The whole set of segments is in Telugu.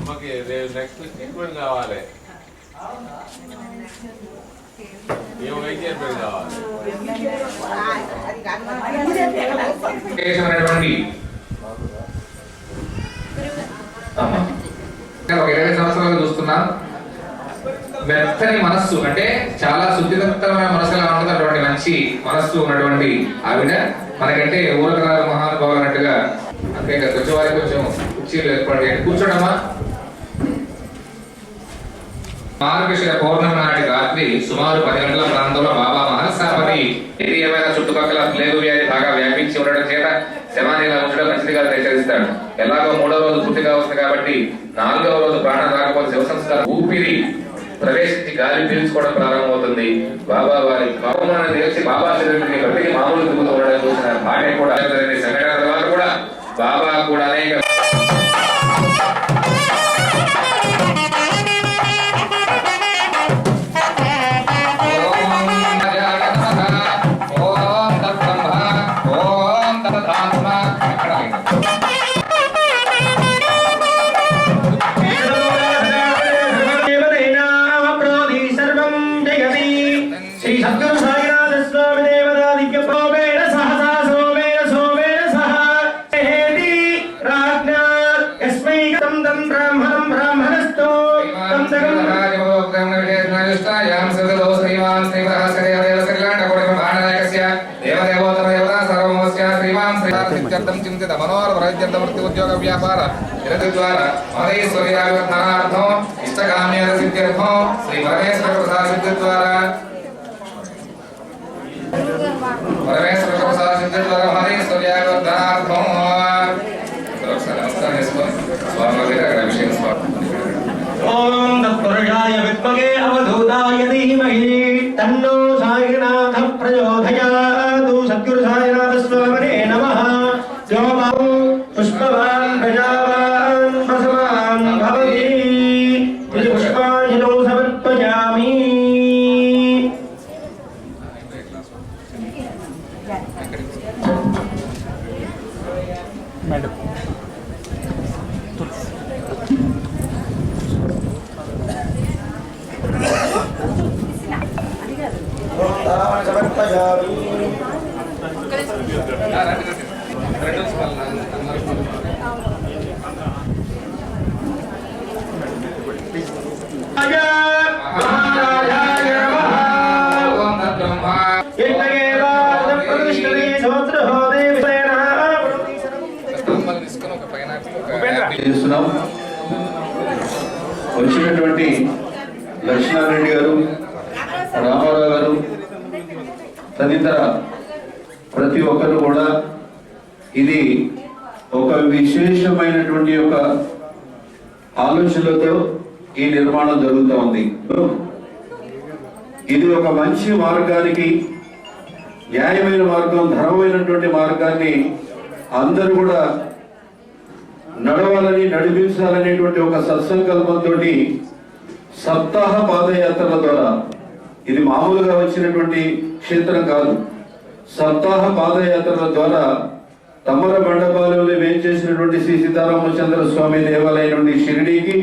అమ్మకి నెక్స్ట్ ట్రీట్మెంట్ కావాలి. ఏం వైద్యం కావాలి? ఒక 20 సంవత్సరాలు చూస్తున్నా. మెత్తని మనస్సు అంటే చాలా శుద్ధితమైన మనసు ఎలా ఉంటుంది అటువంటి మంచి మనస్సు ఉన్నటువంటి ఆవిడ మనకంటే ఊరకరాలు మహానుభావులు అన్నట్టుగా. అంతే కదా, కొంచెం కొంచెం కుర్చీలు ఏర్పాటు చేయండి. కూర్చోడమ్మా. మార్గశిర పౌర్ణమి నాటి రాత్రి సుమారు 10 గంటల ప్రాంతంలో బాబా మహర్షాపని ఏమైనా చుట్టుపక్కల ప్లేగు వ్యాధి బాగా వ్యాపించి ఉండడం చేత శవాన్ని ఇలా ఉంచడం మంచిదిగా హెచ్చరిస్తాడు. ఎలాగో 3వ రోజు పూర్తిగా వస్తుంది కాబట్టి 4వ రోజు ప్రాణం రాకపోతే శివ సంస్కారం ఊపిరి ప్రవేశించి గాలి పీల్చుకోవడం ప్రారంభమవుతుంది. బాబా వారి భావమాన్ని తెలిసి బాబా శరీరాన్ని బట్టికి మామూలు దిగుతూ ఉండడం చూసిన భార్య కూడా సంఘటన తర్వాత కూడా బాబా కూడా అనేక ఉద్యోగ వ్యాపార ద్వారా మహేశ్వర్యార్థం ఇష్టకామ్య సిద్ధ్యర్థం శ్రీ పరమేశ్వర ప్రసాద సిద్ధి ద్వారా మహేశ్వర్యార్థం నమస్కారం చేసుకొని స్వామి దగ్గర అభిషేకం ఓం తత్పురుషాయ విద్మహే అవధూతాయ ధీమహి తన్నో సాయినాథ ప్రచోదయాత్. సద్గురు సాయినాథ స్వామినే నమః. జోబాహు పుష్పవాన్ ప్రజావాన్ ప్రసవాన్ భవతి. ఇది పుష్పాంజలిం సమర్పయామి. వచ్చినటువంటి లక్ష్మణారెడ్డి గారు, రామారావు గారు తదితర ప్రతి ఒక్కరు కూడా ఇది ఒక విశేషమైనటువంటి ఒక ఆలోచనలతో ఈ నిర్మాణం జరుగుతూ ఉంది. ఇది ఒక మంచి మార్గానికి, న్యాయమైన మార్గం, ధర్మమైనటువంటి మార్గాన్ని అందరూ కూడా నడవాలని, నడిపించాలనేటువంటి ఒక సత్సంకల్పంతో సప్తాహ పాదయాత్రల ద్వారా, ఇది మామూలుగా వచ్చినటువంటి క్షేత్రం కాదు, సప్తాహ పాదయాత్రల ద్వారా తమ్మర మండపాలలో వేంచేసినటువంటి శ్రీ సీతారామచంద్ర స్వామి దేవాలయం నుండి షిరిడీకి,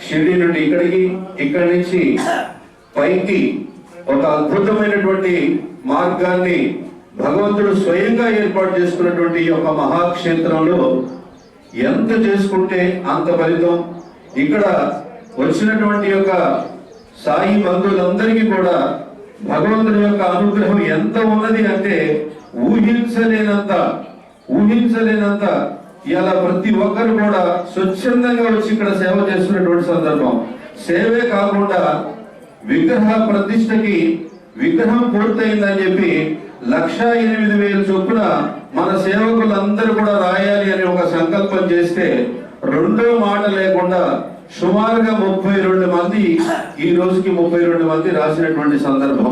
షిరిడీ నుండి ఇక్కడికి, ఇక్కడి నుంచి పైకి ఒక అద్భుతమైనటువంటి మార్గాన్ని భగవంతుడు స్వయంగా ఏర్పాటు చేసుకున్నటువంటి ఈ యొక్క మహాక్షేత్రంలో ఎంత చేసుకుంటే అంత ఫలితం. ఇక్కడ వచ్చినటువంటి యొక్క సాయి బంధువులందరికీ కూడా భగవంతుని యొక్క అనుగ్రహం ఎంత ఉన్నది అంటే ఊహించలేనంత ఇలా ప్రతి ఒక్కరు కూడా స్వచ్ఛందంగా వచ్చి ఇక్కడ సేవ చేస్తున్నటువంటి సందర్భం. సేవే కాకుండా విగ్రహ ప్రతిష్టకి విగ్రహం పూర్తయిందని చెప్పి 1,08,000 చొప్పున మన సేవకులందరూ కూడా రాయాలి అని ఒక సంకల్పం చేస్తే రెండో మాట లేకుండా సుమారుగా 32 మంది, ఈ రోజుకి 32 మంది రాసినటువంటి సందర్భం.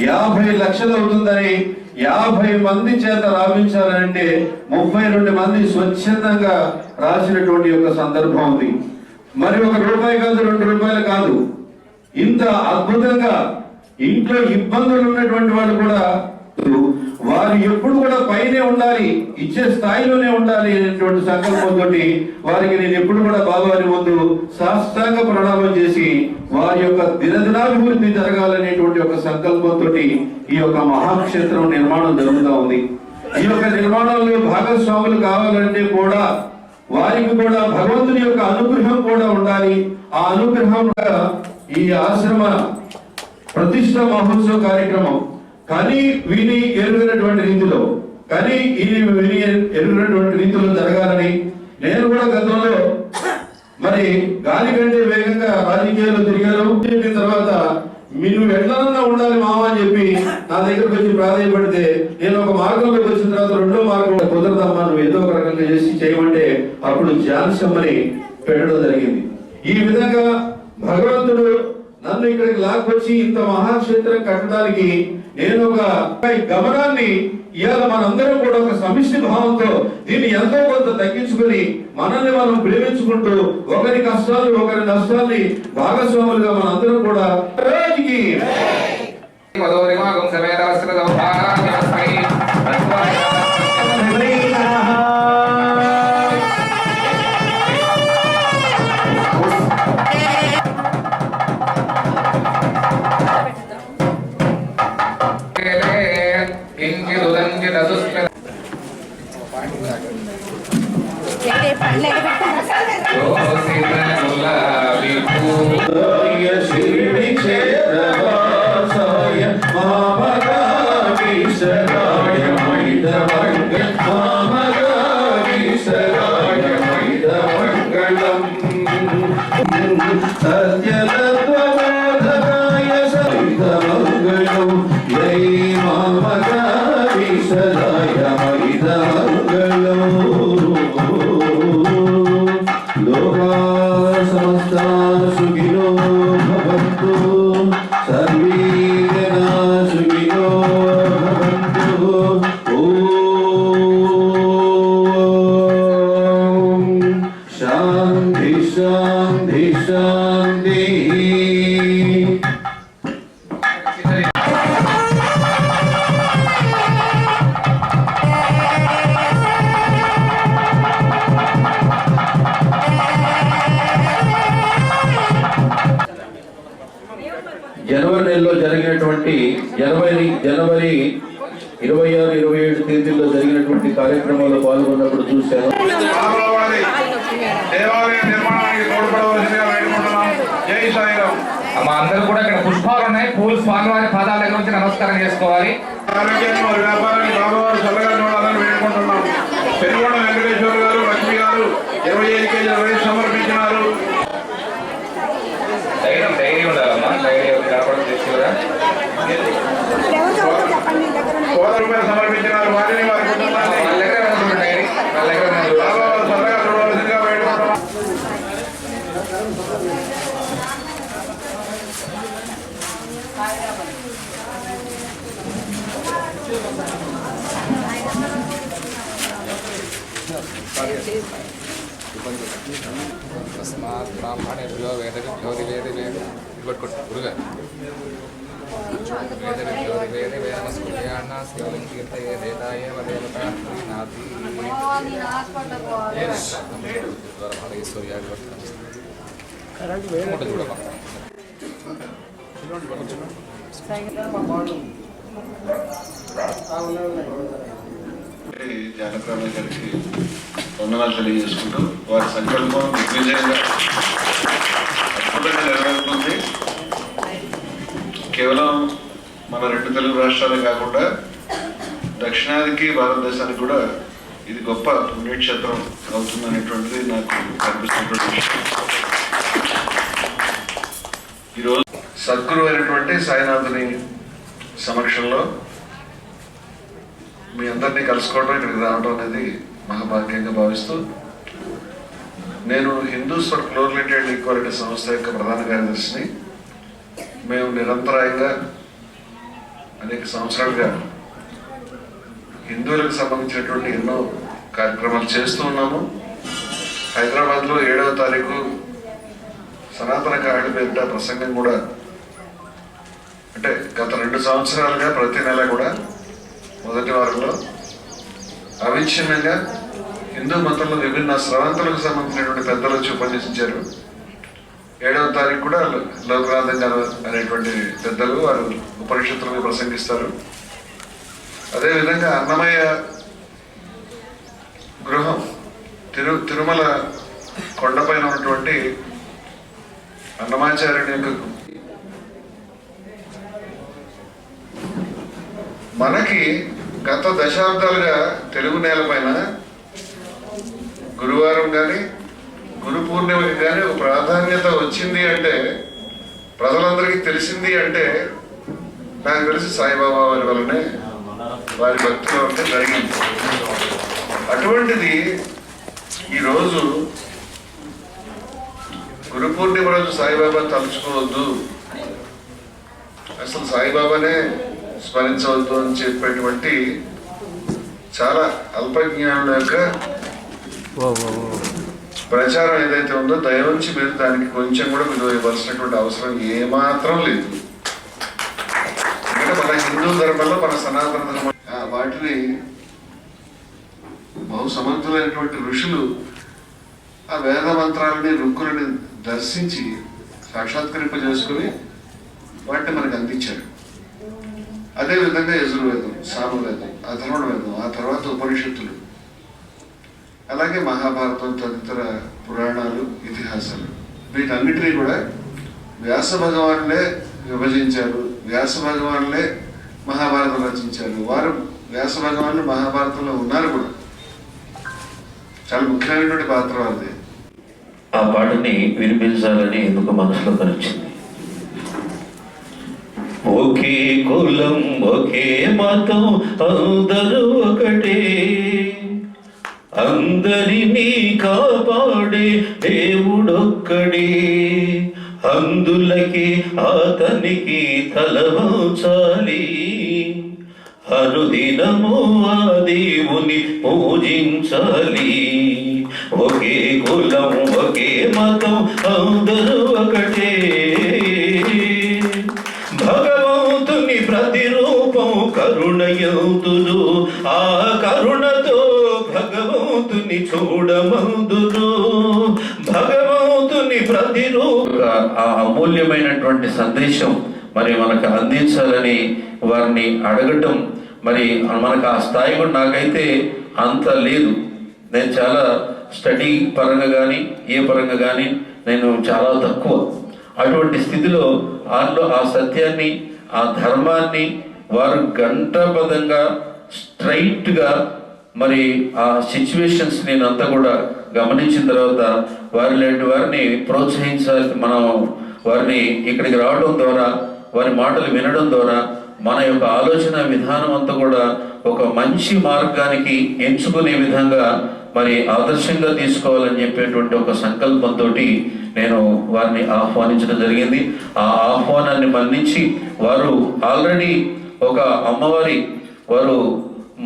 50 లక్షలు అవుతుందని 50 మంది చేత రావించాలంటే 32 మంది స్వచ్ఛందంగా రాసినటువంటి ఒక సందర్భం ఉంది. మరి ₹1 కాదు, ₹2 కాదు, ఇంత అద్భుతంగా ఇంట్లో ఇబ్బందులు ఉన్నటువంటి వాళ్ళు కూడా వారు ఎప్పుడు కూడా పైనే ఉండాలి, ఇచ్చే స్థాయిలోనే ఉండాలి అనేటువంటి సంకల్పంతో వారికి నేను ఎప్పుడు కూడా బాబావారి ముందు సాష్టాంగ ప్రణామం చేసి వారి యొక్క దినదినాభివృద్ధి జరగాలనేటువంటి ఒక సంకల్పంతో ఈ యొక్క మహాక్షేత్రం నిర్మాణం జరుగుతూ ఉంది. ఈ యొక్క నిర్మాణంలో భాగస్వాములు కావాలంటే కూడా వారికి కూడా భగవంతుని యొక్క అనుగ్రహం కూడా ఉండాలి. ఆ అనుగ్రహం ఈ ఆశ్రమ ప్రతిష్ట మహోత్సవ కార్యక్రమం కానీ విని ఎరుగినటువంటి రీతిలో జరగాలని నేను కూడా గతంలో మరి గాలి కంటే వేగంగా రాజకీయాల్లో తిరిగాను. చెప్పిన తర్వాత మీరు ఎట్లన్నా ఉండాలి మామ అని చెప్పి నా దగ్గరకు వచ్చి ప్రాధాన్యపడితే నేను ఒక మార్గంలోకి వచ్చిన తర్వాత రెండో మార్గం కుదరదమ్మా నువ్వు ఏదో ఒక రకంగా చేసి చేయమంటే అప్పుడు జాన్సమ్మని పెట్టడం జరిగింది. ఈ విధంగా భగవంతుడు నన్ను ఇక్కడికి లాక్కొచ్చి ఇంత మహాక్షేత్రం కట్టడానికి నేను ఒక గమనాన్ని ఇవాళ మనందరం కూడా ఒక సమిష్టి భావంతో దీన్ని ఎంతో కొంత తగ్గించుకుని మనల్ని మనం ప్రేమించుకుంటూ ఒకరి కష్టాలు ఒకరి నష్టాన్ని భాగస్వాములుగా మనందరం కూడా జనవరి నెలలో జరిగినటువంటి జనవరి 26, 27 తేదీల్లో జరిగినటువంటి కార్యక్రమాల్లో పాల్గొన్నప్పుడు చూశాను. మా అందరూ కూడా ఇక్కడ పుష్పాలు ఉన్నాయి, పూలు స్వామివారి పాదాల దగ్గర నుంచి నమస్కారం చేసుకోవాలి. పెనుగొండ వెంకటేశ్వర గారు, లక్ష్మి గారు 25 కేజీల రైస్ సమర్పించినారు. డైరీ ఉండాలమ్మా, డైరీ కనపడం తీసుకురా. 100 రూపాయలు సమర్పించినారు. వారిని వారి కుటుంబాన్ని వాళ్ళ దగ్గర డైరీ వాళ్ళ దగ్గర సరగా చూడవలసిందిగా వేడుకుంటున్నాం. తస్మాత్ బ్రాహ్మణేభ్యో వేదవిభ్యో గురుగా జానప్రాణ గారికి వందనాలు తెలియజేసుకుంటూ వారి సంకల్పం దిగ్విజయంగా అద్భుతంగా నెరవేరుతుంది. కేవలం మన 2 తెలుగు రాష్ట్రాలే కాకుండా దక్షిణాదికి భారతదేశానికి కూడా ఇది గొప్ప పుణ్యక్షేత్రం అవుతుంది అనేటువంటిది నాకు కనిపిస్తున్నటువంటి విషయం. ఈరోజు సద్గురు అయినటువంటి సాయినాథుని సమక్షంలో మీ అందరినీ కలుసుకోవడం, ఇక్కడికి రావడం అనేది మహాభాగ్యంగా భావిస్తూ, నేను Hindus for plurality and equality సంస్థ యొక్క ప్రధాన కార్యదర్శిని. మేము నిరంతరాయంగా అనేక సంవత్సరాలుగా హిందువులకు సంబంధించినటువంటి ఎన్నో కార్యక్రమాలు చేస్తూ ఉన్నాము. హైదరాబాద్లో 7వ తారీఖు సనాతన కారణ పేరిట ప్రసంగం కూడా, అంటే గత 2 సంవత్సరాలుగా ప్రతి నెల కూడా మొదటి వారంలో అవిచ్ఛిన్నంగా హిందూ మతంలో విభిన్న స్రవంతులకు సంబంధించినటువంటి పెద్దలు వచ్చి ఉపన్యసించారు. 7వ తారీఖు కూడా లోకనాథం గారు అనేటువంటి పెద్దలు వారు ఉపనిషత్తులను ప్రసంగిస్తారు. అదేవిధంగా అన్నమయ్య గృహం తిరుమల కొండపైన ఉన్నటువంటి అన్నమాచార్యుని యొక్క మనకి గత దశాబ్దాలుగా తెలుగు నేలపైన గురువారం కానీ గురు పూర్ణిమకి కానీ ఒక ప్రాధాన్యత వచ్చింది అంటే, ప్రజలందరికీ తెలిసింది అంటే నాకు తెలిసి సాయిబాబా వారి వల్లనే, వారి భక్తుల వల్లనే జరిగింది. అటువంటిది ఈరోజు గురు పూర్ణిమ రోజు సాయిబాబా తలుచుకోవద్దు, అసలు సాయిబాబానే స్మరించవద్దు అని చెప్పేటువంటి చాలా అల్పజ్ఞానుల యొక్క ప్రచారం ఏదైతే ఉందో దయవుంచి మీరు దానికి కొంచెం కూడా విలువ ఇవ్వాల్సినటువంటి అవసరం ఏమాత్రం లేదు. ఎందుకంటే మన హిందూ ధర్మంలో, మన సనాతన ధర్మం వాటిని బహు సమర్థులైనటువంటి ఋషులు ఆ వేద మంత్రాలని రుక్కులని దర్శించి సాక్షాత్కరింపజేసుకుని వాటిని మనకు అందించారు. అదేవిధంగా యజుర్వేదం, సామవేదం, అధర్వణ వేదం, ఆ తర్వాత ఉపనిషత్తులు, అలాగే మహాభారతం, తదితర పురాణాలు, ఇతిహాసాలు, వీటన్నిటినీ కూడా వ్యాస భగవానులే విభజించారు. వ్యాస భగవానులే మహాభారతం రచించారు. వారు వ్యాస భగవానులు మహాభారతంలో ఉన్నారు కూడా. చాలా ముఖ్యమైనటువంటి పాత్ర వారిది. ఆ పాటని వినిపించాలని ఎందుకు మనసులో కనిపించింది. ఒకే కులం ఒకే మతం అందరూ ఒకటే, అందరినీ కాపాడే దేవుడొక్కడే, అందులకి అతనికి తలవంచాలి, అనుదినము ఆ దేవుని పూజించాలి. ఒకే కులం ఒకే మతం అందరూ ఒకటే, భగవంతుని ప్రతిరూపం కరుణయంతులు, ఆ కరుణతో భగవంతుని చూడమందును, భగవంతుని ప్రతిరూప ఆ అమూల్యమైనటువంటి సందేశం మరి మనకు అందించాలని వారిని అడగటం, మరి మనకు ఆ స్థాయి కూడా నాకైతే అంత లేదు. నేను చాలా స్టడీ పరంగా కానీ ఏ పరంగా కానీ నేను చాలా తక్కువ. అటువంటి స్థితిలో వారిలో ఆ సత్యాన్ని, ఆ ధర్మాన్ని వారు గంటబద్ధంగా స్ట్రైట్గా మరి ఆ సిచ్యువేషన్స్ నేను అంతా కూడా గమనించిన తర్వాత వారి లాంటి వారిని ప్రోత్సహించాలి. మనం వారిని ఇక్కడికి రావడం ద్వారా, వారి మాటలు వినడం ద్వారా మన యొక్క ఆలోచన విధానం అంతా కూడా ఒక మంచి మార్గానికి ఎంచుకునే విధంగా మరి ఆదర్శంగా తీసుకోవాలని చెప్పేటువంటి ఒక సంకల్పంతో నేను వారిని ఆహ్వానించడం జరిగింది. ఆ ఆహ్వానాన్ని మన్నించి వారు ఆల్రెడీ ఒక అమ్మవారి, వారు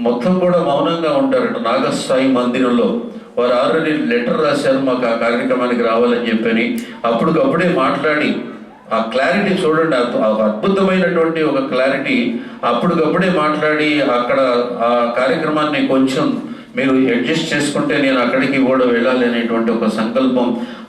మొత్తం కూడా మౌనంగా ఉంటారట నాగసాయి మందిరంలో. వారు ఆల్రెడీ లెటర్ రాశారు మాకు ఆ కార్యక్రమానికి రావాలని చెప్పని. అప్పటికప్పుడే మాట్లాడి ఆ క్లారిటీ చూడండి, అద్భుతమైనటువంటి ఒక క్లారిటీ. అప్పటికప్పుడే మాట్లాడి అక్కడ ఆ కార్యక్రమాన్ని కొంచెం మీరు అడ్జస్ట్ చేసుకుంటే నేను అక్కడికి కూడా వెళ్ళాలి అనేటువంటి ఒక సంకల్పం,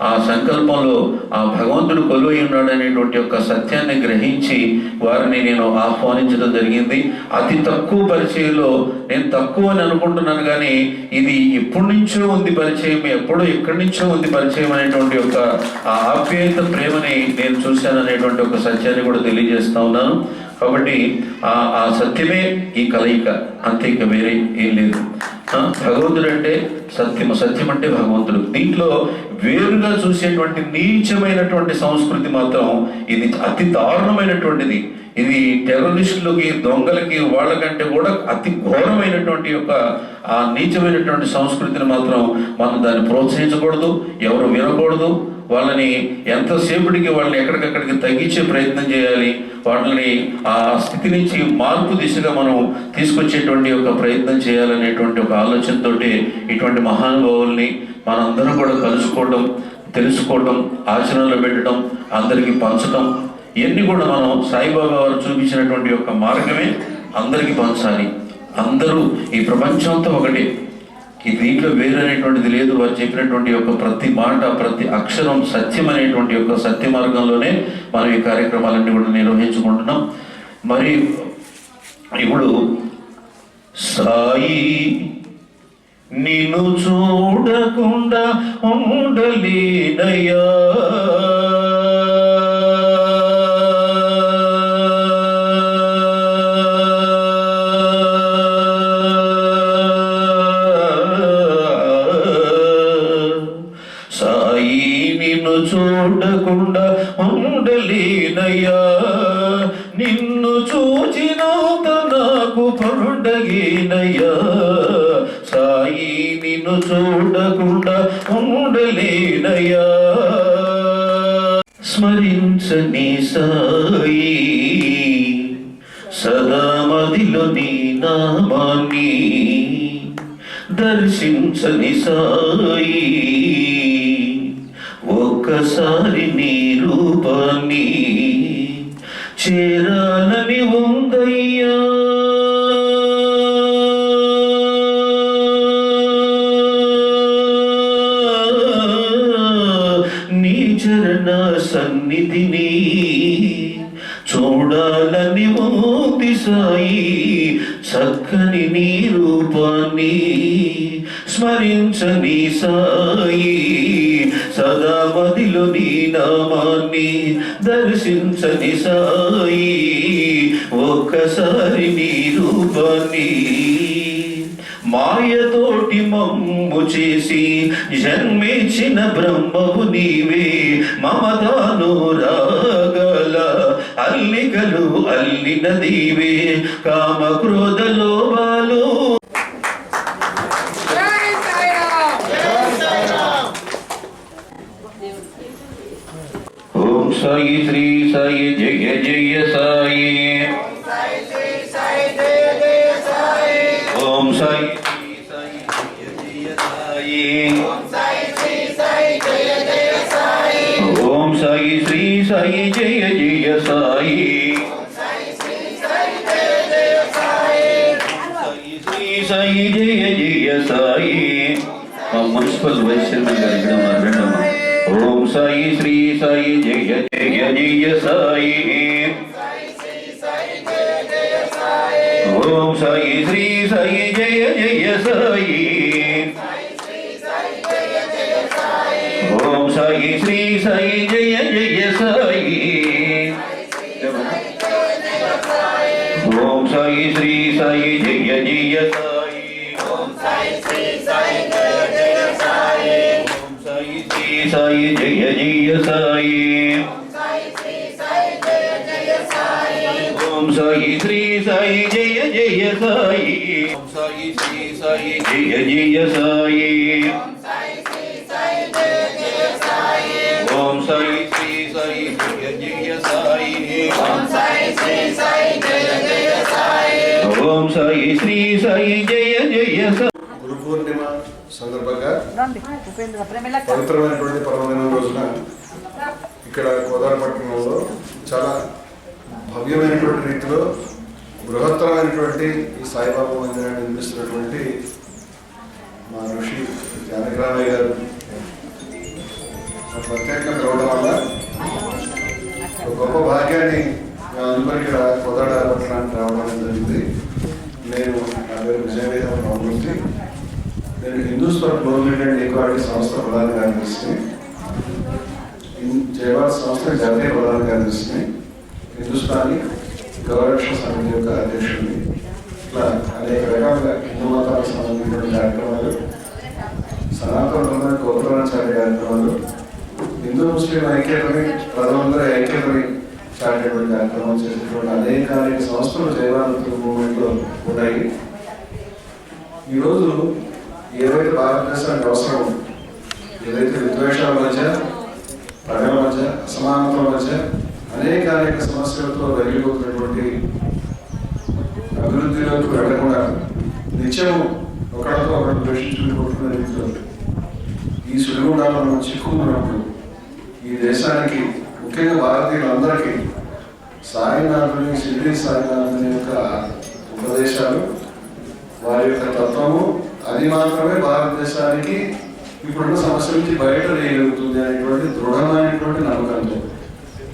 ఆ సంకల్పంలో ఆ భగవంతుడు కొలువై ఉన్నాడు అనేటువంటి ఒక సత్యాన్ని గ్రహించి వారిని నేను ఆహ్వానించడం జరిగింది. అతి తక్కువ పరిచయంలో, నేను తక్కువ అని అనుకుంటున్నాను కానీ ఇది ఎప్పటి నుంచో ఉంది పరిచయం, ఎప్పుడో ఎక్కడి నుంచో ఉంది పరిచయం అనేటువంటి ఒక ఆ ఆప్యాయత, ప్రేమని నేను చూశాను అనేటువంటి ఒక సత్యాన్ని కూడా తెలియజేస్తా ఉన్నాను. కాబట్టి ఆ సత్యమే ఈ కలయిక, అంతే ఇక వేరే ఏం లేదు. భగవంతుడు అంటే సత్యము, సత్యం అంటే భగవంతుడు. దీంట్లో వేరుగా చూసేటువంటి నీచమైనటువంటి సంస్కృతి మాత్రం ఇది అతి దారుణమైనటువంటిది. ఇది టెర్రరిస్టులకి, దొంగలకి, వాళ్ళకంటే కూడా అతి ఘోరమైనటువంటి యొక్క ఆ నీచమైనటువంటి సంస్కృతిని మాత్రం మనం దాన్ని ప్రోత్సహించకూడదు, ఎవరు వినకూడదు. వాళ్ళని ఎంతసేపటికి వాళ్ళని ఎక్కడికక్కడికి తగ్గించే ప్రయత్నం చేయాలి. వాళ్ళని ఆ స్థితి నుంచి మార్పు దిశగా మనం తీసుకొచ్చేటువంటి ఒక ప్రయత్నం చేయాలనేటువంటి ఒక ఆలోచనతో ఇటువంటి మహానుభావుల్ని మనందరం కూడా కలుసుకోవడం, తెలుసుకోవడం, ఆచరణలో పెట్టడం, అందరికీ పంచడం, ఇవన్నీ కూడా మనం సాయిబాబా వారు చూపించినటువంటి యొక్క మార్గమే అందరికీ పంచాలి. అందరూ ఈ ప్రపంచంతో ఒకటి, ఈ దీంట్లో వేరనేటువంటిది లేదు. వారు చెప్పినటువంటి యొక్క ప్రతి మాట, ప్రతి అక్షరం సత్యం అనేటువంటి యొక్క సత్య మార్గంలోనే మనం ఈ కార్యక్రమాలన్నీ కూడా నిర్వహించుకుంటున్నాం. మరి ఇప్పుడు సాయి నిన్ను చూడకుండా ఉండలేనయ్యా, సాయి నిన్ను చూడకుండా ఉండలేనయ్యా, నిన్ను చూచినంత నాకు పండగేనయ్యా, సాయి నిన్ను చూడకుండా ఉండలేనయ్యా, స్మరించని సాయి సదా మదిలో నీ నామాన్ని, దర్శించని సాయి ఒక్కసారి నీ రూపాన్ని, చేరాలని ఉందయ్యా, నీ చరణ సన్నిధిని చూడాలని ఉంది సాయి, చక్కని నీ రూపాన్ని స్మరించని సాయి సదా మదిలో నీ నామాన్ని, దర్శించని సాయి ఒక్కసారి నీ రూపాన్ని, మాయతోటి మమ్ము చేసి జన్మించిన బ్రహ్మవు నీవే, మమతాను రాగల అల్లికలు అల్లిన దీవే, కామ క్రోధ లోభాలు ఓం సాయి శ్రీ సాయి జయ జయ సాయి, ఓం సాయి శ్రీ సాయి జయ జయ సాయి, ఓం సాయి శ్రీ సాయి జయ జయ సాయి, సాయి జయ జయ సాయి. మా మున్సిపల్ వైస్ చైర్మన్ గారు ఇక్కడ మాట్లాడమ్మా. ఓం సాయి శ్రీ సాయి జయ జయ జయ సాయి, ఓం సాయి శ్రీ సాయి జయ జయ సాయి, ఓం సాయి శ్రీ సాయి జయ జయ సాయి, ఓం సాయి శ్రీ సాయి జయ జయ సాయి, ఓం సాయి శ్రీ సాయి జయ జయ సాయి, ఓం సాయి శ్రీ సాయి జయ జయ సాయి, ఓం సాయి శ్రీ సాయి జయ జయ సాయి, ఓం సాయి శ్రీ సాయి జయ జయ సాయి, ఓం సాయి శ్రీ సాయి జయ జయ సాయి, ఓం సాయి శ్రీ సాయి జయ జయ సాయి, ఓం సాయి శ్రీ సాయి జయ జయ సాయి. గురు పూర్ణిమ సందర్భంగా పవిత్రమైనటువంటి పర్వదిన రోజున ఇక్కడ కోదాడపట్నంలో చాలా భవ్యమైనటువంటి రీతిలో బృహత్తరమైనటువంటి ఈ సాయిబాబా మందిరాన్ని నిర్మిస్తున్నటువంటి మా ఋషి జానకిరామయ్య గారు ప్రత్యేకంగా పిలవడం వల్ల ఒక గొప్ప భాగ్యాన్ని అందరూ ఇక్కడ కోదాడపట్నానికి రావడం జరిగింది. నేను నా పేరు విజయవేద రామమూర్తి, నేను హిందూస్థాన్ గ్లోబల్ అండ్ ఈక్వాలిటీ సంస్థ ప్రధాన కార్యదర్శిని, జయవాడ సంస్థ జాతీయ ప్రధాన కార్యదర్శిని, హిందుస్థానీ గౌరక్షణ సమితి యొక్క అధ్యక్షుడిని. ఇట్లా అనేక రకాలుగా హిందూ మతాలకు సంబంధించిన కార్యక్రమాలు, సనాతన గోపురాచార్య కార్యక్రమాలు, హిందూ ముస్లిం ఐక్యతని ప్రజలందరూ ఐక్యతని చాటేటువంటి కార్యక్రమాలు చేసేటువంటి అనేక సంస్థలు జయవాడ మూవ్మెంట్లో ఉన్నాయి. ఈరోజు ఏదైతే భారతదేశానికి అవసరం, ఏదైతే విద్వేషాల మధ్య, ప్రజల మధ్య, అసమానతల మధ్య అనేక సమస్యలతో రగిలిపోతున్నటువంటి అభివృద్ధిలోకి వెళ్ళకుండా నిత్యం ఒకరితో ఒకరు ద్వేషించుకుంటున్న రీతిలో ఈ సుడిగుండాలను మనం చిక్కుకున్నప్పుడు ఈ దేశానికి, ముఖ్యంగా భారతీయులందరికీ సాయినాథుని, షిరిడి సాయినాథుని యొక్క ఉపదేశాలు వారి యొక్క తత్వము అది మాత్రమే భారతదేశానికి ఇప్పుడున్న సమస్య నుంచి బయట వేయగలుగుతుంది అనేటువంటి దృఢమైనటువంటి నమ్మకంతో.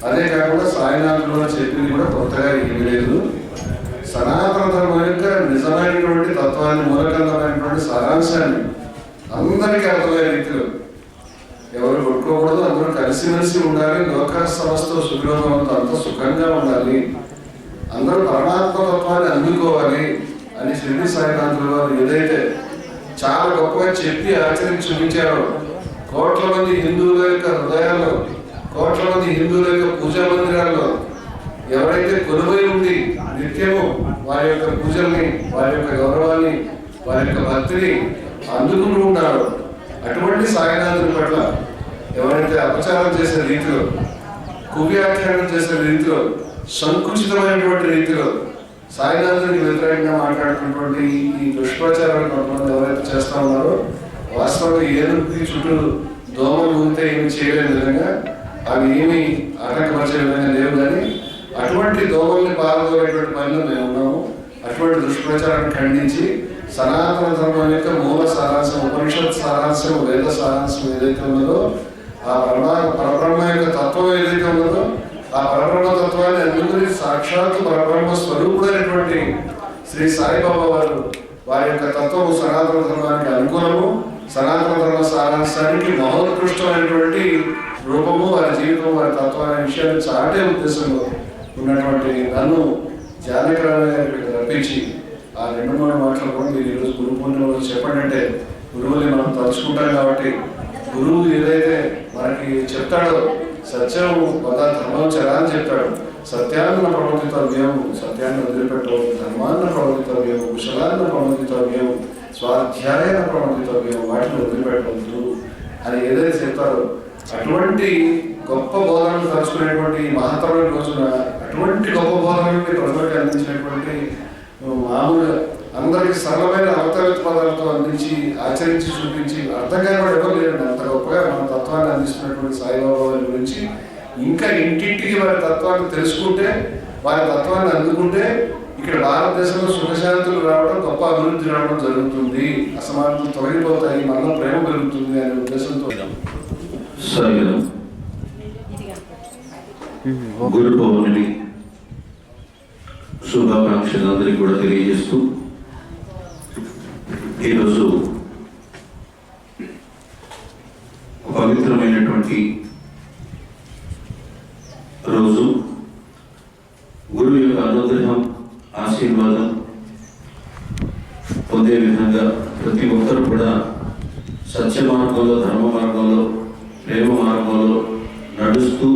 అదే కాకుండా సాయినాథులు చెప్పింది కూడా కొత్తగా ఏమీ లేదు. సనాతన ధర్మం యొక్క నిజమైనటువంటి తత్వాన్ని మూలకందమైనటువంటి సారాంశాన్ని అందరికీ అర్థమయ్యే రీతిలో, ఎవరు కొట్టుకోకూడదు, అందరూ కలిసిమెలిసి ఉండాలి, లోక సమస్త సుఖలోకంతో అంతా సుఖంగా ఉండాలి, అందరూ పరమాత్మ తత్వాన్ని అందుకోవాలి అని షిరిడి సాయినాథుల వారు ఏదైతే చాలా గొప్పగా చెప్పి ఆచరించి చూపించారో, కోట్ల మంది హిందువుల యొక్క హృదయాల్లో, కోట్ల మంది హిందువుల యొక్క పూజా మందిరాల్లో ఎవరైతే కొలువై ఉండి నిత్యము వారి యొక్క పూజల్ని, వారి యొక్క గౌరవాన్ని, వారి యొక్క భక్తిని అందుకుంటూ ఉంటారో, అటువంటి సాయినాథుల పట్ల ఎవరైతే అపచారం చేసే రీతిలో, కువ్యాఖ్యానం చేసే రీతిలో, సంకుచితమైనటువంటి రీతిలో సాయినాథునికి వ్యతిరేకంగా మాట్లాడుతున్నటువంటి ఈ దుష్ప్రచారాలు కొంతమంది ఎవరైతే చేస్తా ఉన్నారో, వాస్తవంగా ఏనుగుకి చుట్టూ దోమలు ఉంటే ఏమి చేయలేని విధంగా, అవి ఏమి ఆటంకపరిచే విధంగా లేవు. కానీ అటువంటి దోమల్ని పాల్గొనేటువంటి పనిలో మేము ఉన్నాము. అటువంటి దుష్ప్రచారాన్ని ఖండించి సనాతన ధర్మం యొక్క మూల సారాంశం, ఉపనిషత్ సారాంశం, వేద సారాంశం ఏదైతే ఉన్నదో, ఆ పరబ్రహ్మ యొక్క తత్వం ఏదైతే ఉన్నదో, ఆ పరబ్రహ్మ తత్వాన్ని అందుకుని సాక్షాత్ పరబ్రహ్మ స్వరూపుడైనటువంటి శ్రీ సాయిబాబా వారు వారి యొక్క తత్వము సనాతన ధర్మానికి అనుకూలము, సనాతన ధర్మ సారాంశానికి మహోత్కృష్టమైనటువంటి రూపము, వారి జీవితం, వారి తత్వం అనే విషయాన్ని చాటే ఉద్దేశంలో ఉన్నటువంటి నన్ను జానకరావు రప్పించి ఆ 2-3 మాటలు కూడా మీరు ఈరోజు గురు పూర్ణిమ రోజు చెప్పండి అంటే, గురువుని మనం తలుచుకుంటాం కాబట్టి గురువు ఏదైతే మనకి చెప్తాడో, సత్యం వద ధర్మం చరా అని చెప్తాడు. సత్యాన్న ప్రవర్తితవ్యం, సత్యాన్ని వదిలిపెట్టవద్దు, ధర్మాన్న ప్రవర్తితవ్యం, కుశలాన్న ప్రవర్తితవ్యం, స్వాధ్యాయాన ప్రవర్తితవ్యం, వాటిని వదిలిపెట్టవద్దు అని ఏదైతే చెప్తారో, అటువంటి గొప్ప బోధనలు తలుచుకునేటువంటి మహత్తరమైన రోజున అటువంటి గొప్ప బోధనల్ని ప్రజలకు అందించినటువంటి, మామూలుగా అందరికి సరళమైన అవతరిత పదాలతో అందించి ఆచరించి చూపించి అర్థం కాని వాడు ఎవరు లేరండి. అంత గొప్పగా మన తత్వాన్ని అందిస్తున్నటువంటి సాయిబాబా వారి గురించి ఇంకా ఇంటింటికి వారి తత్వాన్ని తెలుసుకుంటే, వారి తత్వాన్ని అందుకుంటే ఇక్కడ భారతదేశంలో సుఖశాంతులు రావడం, గొప్ప అభివృద్ధి రావడం జరుగుతుంది, అసమానతలు తొలగిపోతాయి, మనలో ప్రేమ పెరుగుతుంది అనే ఉద్దేశంతో. గురు పౌర్ణమి శుభాకాంక్షలు అందరికీ కూడా తెలియజేస్తూ, ఈరోజు పవిత్రమైనటువంటి రోజు. గురువు యొక్క అనుగ్రహం, ఆశీర్వాదం పొందే విధంగా ప్రతి ఒక్కరు కూడా సత్య మార్గంలో, ధర్మ మార్గంలో, ప్రేమ మార్గంలో నడుస్తూ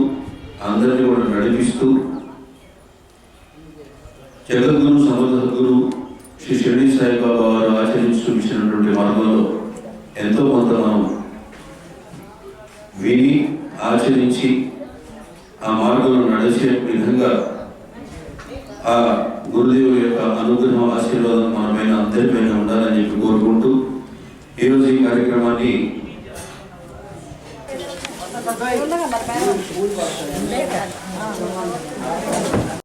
అందరినీ కూడా నడిపిస్తూ జగద్గురు సమర్థగురు శ్రీ షిరిడి సాయిబాబా వారు ఆచరించి చూపించినటువంటి మార్గంలో ఎంతో కొంత మనం విని ఆచరించి ఆ మార్గంలో నడిచే విధంగా ఆ గురుదేవుల యొక్క అనుగ్రహం, ఆశీర్వాదం మన పైన అందరిపైన ఉండాలని చెప్పి కోరుకుంటూ ఈరోజు ఈ కార్యక్రమాన్ని